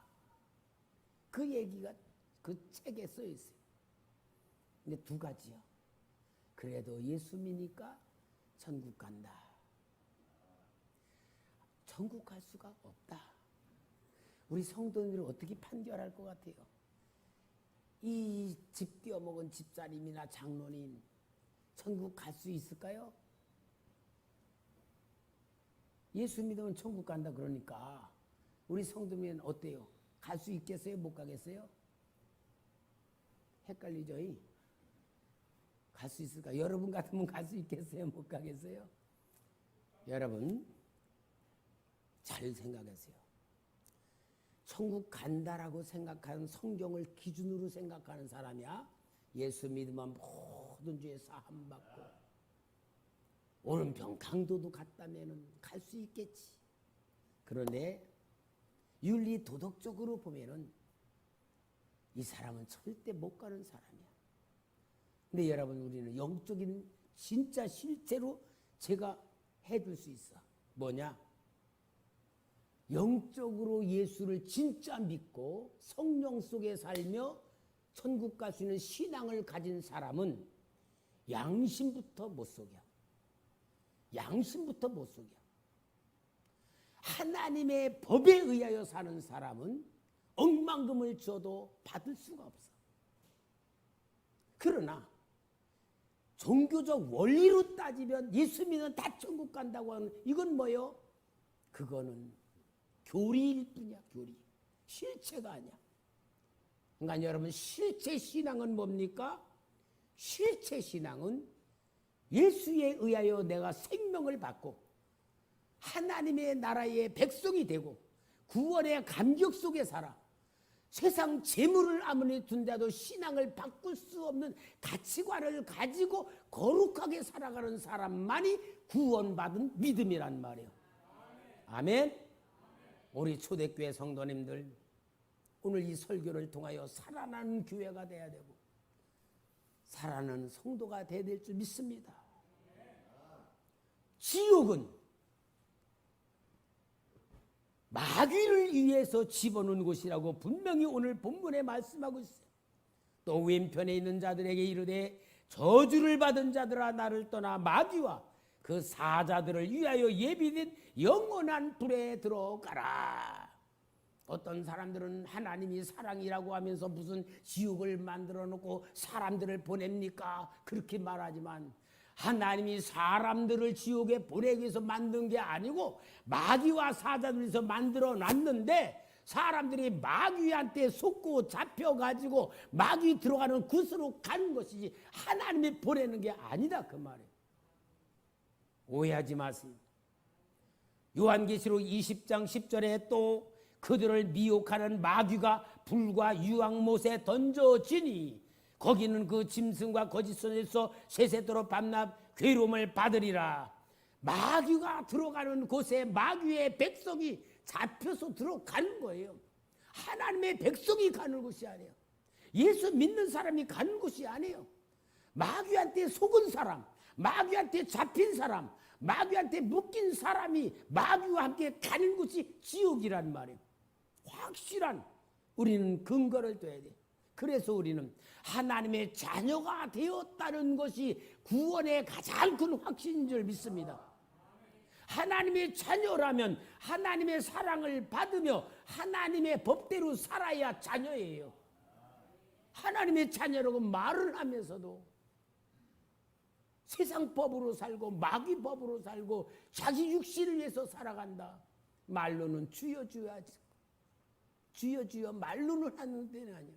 그 얘기가 그 책에 써 있어요. 근데 두 가지요. 그래도 예수 믿으니까 천국 간다. 천국 갈 수가 없다. 우리 성도님들은 어떻게 판결할 것 같아요? 이 집 띄어먹은 집사님이나 장로님 천국 갈 수 있을까요? 예수 믿으면 천국 간다 그러니까 우리 성도님은 어때요? 갈 수 있겠어요? 못 가겠어요? 헷갈리죠? 갈 수 있을까? 여러분 같으면 갈 수 있겠어요? 못 가겠어요? 여러분 잘 생각하세요. 천국 간다라고 생각하는 성경을 기준으로 생각하는 사람이야 예수 믿으면 모든 죄 사함 받고 오른편 강도도 갔다면은 갈 수 있겠지. 그런데 윤리 도덕적으로 보면은 이 사람은 절대 못 가는 사람이야. 근데 여러분 우리는 영적인 진짜 실제로 제가 해줄 수 있어. 뭐냐? 영적으로 예수를 진짜 믿고 성령 속에 살며 천국 갈 수 있는 신앙을 가진 사람은 양심부터 못 속여. 양심부터 못 속여. 하나님의 법에 의하여 사는 사람은 억만금을 줘도 받을 수가 없어. 그러나 종교적 원리로 따지면 예수 믿으면 다 천국 간다고 하는 이건 뭐예요? 그거는 교리일 뿐이야. 교리. 실체가 아니야. 그러니까 여러분 실체 신앙은 뭡니까? 실체 신앙은 예수에 의하여 내가 생명을 받고 하나님의 나라의 백성이 되고 구원의 감격 속에 살아. 세상 재물을 아무리 둔다도 신앙을 바꿀 수 없는 가치관을 가지고 거룩하게 살아가는 사람만이 구원받은 믿음이란 말이에요. 아멘. 우리 초대교회 성도님들 오늘 이 설교를 통하여 살아나는 교회가 돼야 되고 살아나는 성도가 돼야 될 줄 믿습니다. 지옥은 마귀를 위해서 집어넣은 곳이라고 분명히 오늘 본문에 말씀하고 있어요. 또 왼편에 있는 자들에게 이르되 저주를 받은 자들아 나를 떠나 마귀와 그 사자들을 위하여 예비된 영원한 불에 들어가라. 어떤 사람들은 하나님이 사랑이라고 하면서 무슨 지옥을 만들어 놓고 사람들을 보냅니까? 그렇게 말하지만 하나님이 사람들을 지옥에 보내기 위해서 만든 게 아니고 마귀와 사자들에서 만들어 놨는데 사람들이 마귀한테 속고 잡혀가지고 마귀 들어가는 곳으로 가는 것이지 하나님이 보내는 게 아니다 그 말이에요. 오해하지 마세요. 요한계시록 20장 10절에 또 그들을 미혹하는 마귀가 불과 유황못에 던져지니 거기는 그 짐승과 거짓 선에서 세세토록 밤낮 괴로움을 받으리라. 마귀가 들어가는 곳에 마귀의 백성이 잡혀서 들어가는 거예요. 하나님의 백성이 가는 곳이 아니에요. 예수 믿는 사람이 가는 곳이 아니에요. 마귀한테 속은 사람, 마귀한테 잡힌 사람, 마귀한테 묶인 사람이 마귀와 함께 가는 곳이 지옥이란 말이에요. 확실한 우리는 근거를 둬야 돼. 그래서 우리는 하나님의 자녀가 되었다는 것이 구원의 가장 큰 확신인 줄 믿습니다. 하나님의 자녀라면 하나님의 사랑을 받으며 하나님의 법대로 살아야 자녀예요. 하나님의 자녀라고 말을 하면서도 세상 법으로 살고 마귀 법으로 살고 자기 육신을 위해서 살아간다. 말로는 주여 주여 하지. 주여 주여 말로는 하는 데는 아니야.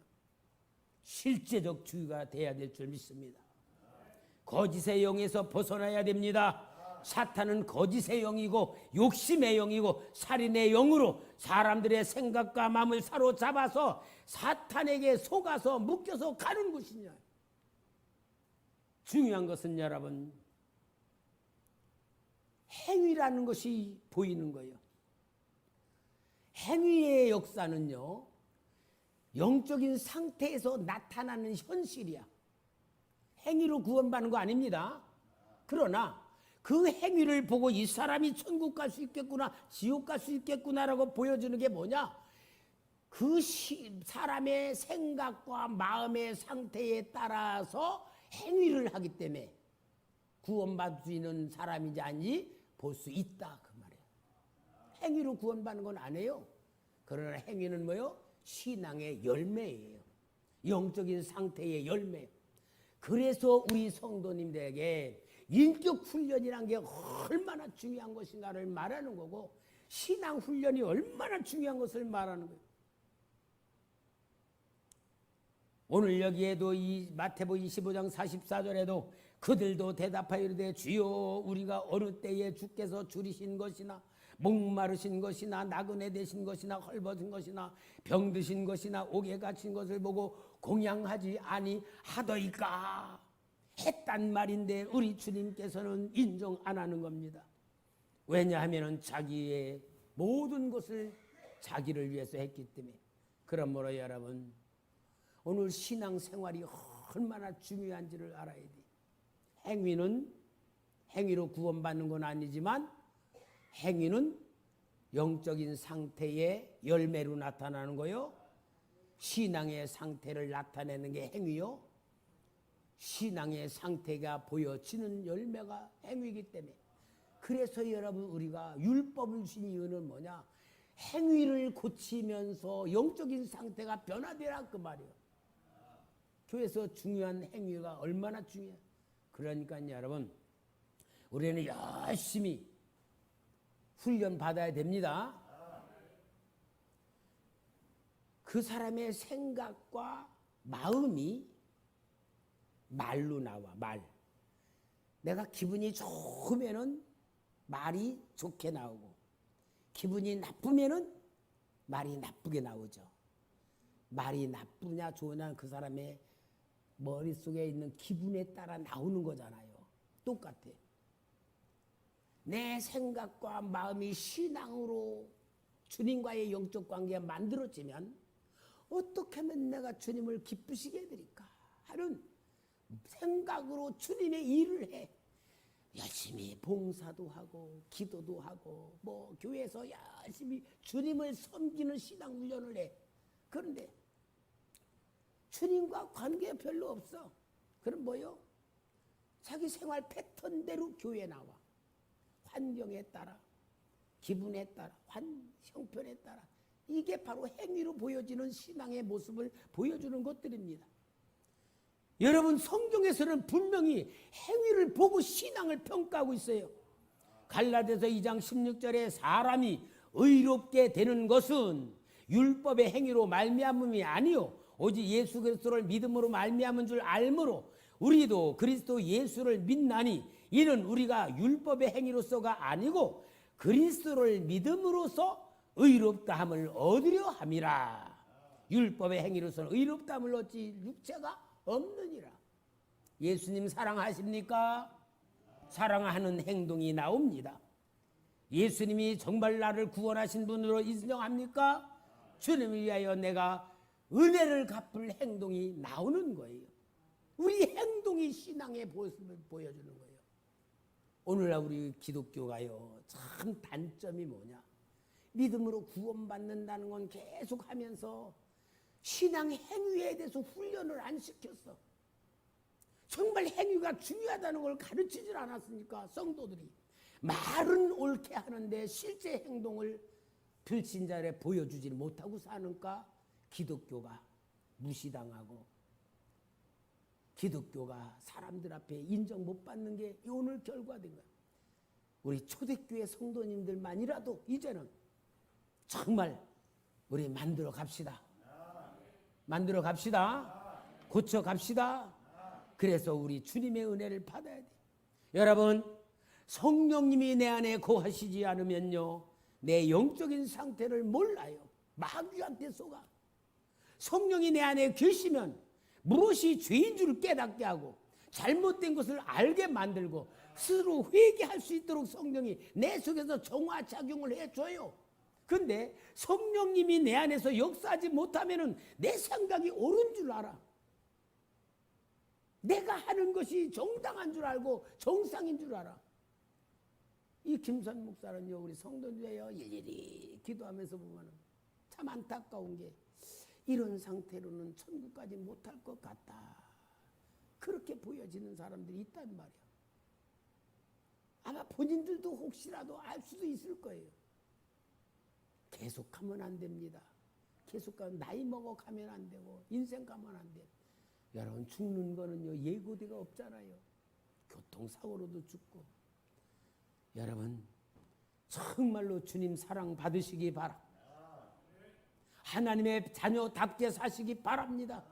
실제적 주의가 돼야 될 줄 믿습니다. 거짓의 영에서 벗어나야 됩니다. 사탄은 거짓의 영이고 욕심의 영이고 살인의 영으로 사람들의 생각과 마음을 사로잡아서 사탄에게 속아서 묶여서 가는 것이냐. 중요한 것은 여러분, 행위라는 것이 보이는 거예요. 행위의 역사는요, 영적인 상태에서 나타나는 현실이야. 행위로 구원받는 거 아닙니다. 그러나 그 행위를 보고 이 사람이 천국 갈 수 있겠구나, 지옥 갈 수 있겠구나라고 보여주는 게 뭐냐? 그 사람의 생각과 마음의 상태에 따라서 행위를 하기 때문에 구원받을 수 있는 사람인지 아닌지 볼 수 있다, 그 말이에요. 행위로 구원받는 건 아니에요. 그러나 행위는 뭐예요? 신앙의 열매예요. 영적인 상태의 열매. 그래서 우리 성도님들에게 인격 훈련이란 게 얼마나 중요한 것인가를 말하는 거고, 신앙 훈련이 얼마나 중요한 것을 말하는 거예요. 오늘 여기에도 이 마태복음 25장 44절에도 그들도 대답하여 이르되 주여 우리가 어느 때에 주께서 줄이신 것이나 목마르신 것이나 나그네 되신 것이나 헐벗은 것이나 병드신 것이나 옥에 갇힌 것을 보고 공양하지 아니하더이까 했단 말인데, 우리 주님께서는 인정 안 하는 겁니다. 왜냐하면 자기의 모든 것을 자기를 위해서 했기 때문에. 그러므로 여러분, 오늘 신앙생활이 얼마나 중요한지를 알아야 돼. 행위는 행위로 구원받는 건 아니지만 행위는 영적인 상태의 열매로 나타나는 거요. 신앙의 상태를 나타내는 게 행위요. 신앙의 상태가 보여지는 열매가 행위이기 때문에. 그래서 여러분, 우리가 율법을 주신 이유는 뭐냐? 행위를 고치면서 영적인 상태가 변화되라, 그 말이에요. 교회에서 중요한 행위가 얼마나 중요해요. 그러니까 여러분, 우리는 열심히 훈련 받아야 됩니다. 그 사람의 생각과 마음이 말로 나와. 말. 내가 기분이 좋으면은 말이 좋게 나오고, 기분이 나쁘면은 말이 나쁘게 나오죠. 말이 나쁘냐 좋으냐 그 사람의 머릿속에 있는 기분에 따라 나오는 거잖아요. 똑같아. 내 생각과 마음이 신앙으로 주님과의 영적 관계가 만들어지면 어떻게 하면 내가 주님을 기쁘시게 해드릴까 하는 생각으로 주님의 일을 해. 열심히 봉사도 하고 기도도 하고 뭐 교회에서 열심히 주님을 섬기는 신앙 훈련을 해. 그런데 주님과 관계 별로 없어. 그럼 뭐요? 자기 생활 패턴대로 교회에 나와. 환경에 따라, 기분에 따라, 형편에 따라. 이게 바로 행위로 보여지는 신앙의 모습을 보여주는 것들입니다. 여러분, 성경에서는 분명히 행위를 보고 신앙을 평가하고 있어요. 갈라디아서 2장 16절에 사람이 의롭게 되는 것은 율법의 행위로 말미암음이 아니요 오직 예수 그리스도를 믿음으로 말미암은 줄 알므로 우리도 그리스도 예수를 믿나니 이는 우리가 율법의 행위로서가 아니고 그리스도를 믿음으로써 의롭다함을 얻으려 함이라. 율법의 행위로서는 의롭다함을 얻지 육체가 없느니라. 예수님 사랑하십니까? 사랑하는 행동이 나옵니다. 예수님이 정말 나를 구원하신 분으로 인정합니까? 주님을 위하여 내가 은혜를 갚을 행동이 나오는 거예요. 우리 행동이 신앙의 모습을 보여주는 거예요. 오늘날 우리 기독교가요, 참 단점이 뭐냐? 믿음으로 구원받는다는 건 계속 하면서 신앙 행위에 대해서 훈련을 안 시켰어. 정말 행위가 중요하다는 걸 가르치질 않았으니까 성도들이 말은 옳게 하는데 실제 행동을 불신자에 보여주지 못하고 사니까 기독교가 무시당하고 기독교가 사람들 앞에 인정 못 받는 게 오늘 결과된 거야. 우리 초대교회 성도님들만이라도 이제는 정말 우리 만들어 갑시다. 만들어 갑시다. 고쳐 갑시다. 그래서 우리 주님의 은혜를 받아야 돼. 여러분, 성령님이 내 안에 거하시지 않으면요, 내 영적인 상태를 몰라요. 마귀한테 속아. 성령이 내 안에 계시면 무엇이 죄인 줄 깨닫게 하고 잘못된 것을 알게 만들고 스스로 회개할 수 있도록 성령이 내 속에서 정화작용을 해줘요. 근데 성령님이 내 안에서 역사하지 못하면 내 생각이 옳은 줄 알아. 내가 하는 것이 정당한 줄 알고 정상인 줄 알아. 이 김선 목사는요, 우리 성도들이에요, 일일이 기도하면서 보면 참 안타까운 게 이런 상태로는 천국까지 못할 것 같다, 그렇게 보여지는 사람들이 있단 말이야. 아마 본인들도 혹시라도 알 수도 있을 거예요. 계속하면 안 됩니다. 계속하면 나이 먹어 가면 안 되고 인생 가면 안 돼. 여러분, 죽는 거는요 예고대가 없잖아요. 교통사고로도 죽고. 여러분, 정말로 주님 사랑 받으시기 바랍니다. 하나님의 자녀답게 사시기 바랍니다.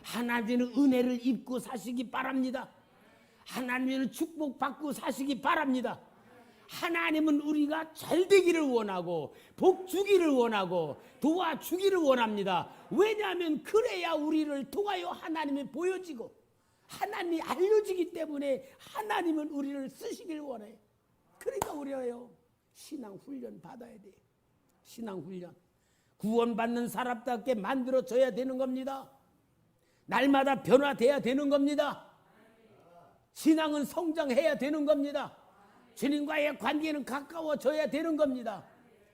하나님의 은혜를 입고 사시기 바랍니다. 하나님의 축복받고 사시기 바랍니다. 하나님은 우리가 잘 되기를 원하고 복 주기를 원하고 도와주기를 원합니다. 왜냐하면 그래야 우리를 통하여 하나님이 보여지고 하나님이 알려지기 때문에 하나님은 우리를 쓰시길 원해요. 그러니까 우리가요, 신앙훈련 받아야 돼요. 신앙훈련. 구원받는 사람답게 만들어져야 되는 겁니다. 날마다 변화돼야 되는 겁니다. 신앙은 성장해야 되는 겁니다. 주님과의 관계는 가까워져야 되는 겁니다.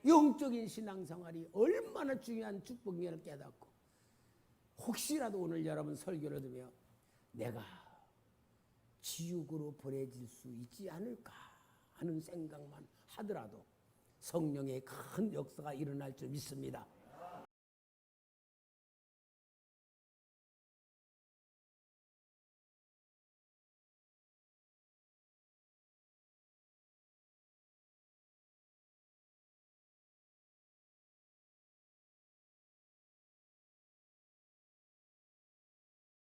영적인 신앙생활이 얼마나 중요한 축복인지를 깨닫고, 혹시라도 오늘 여러분 설교를 들으며 내가 지옥으로 보내질 수 있지 않을까 하는 생각만 하더라도 성령의 큰 역사가 일어날 줄 믿습니다.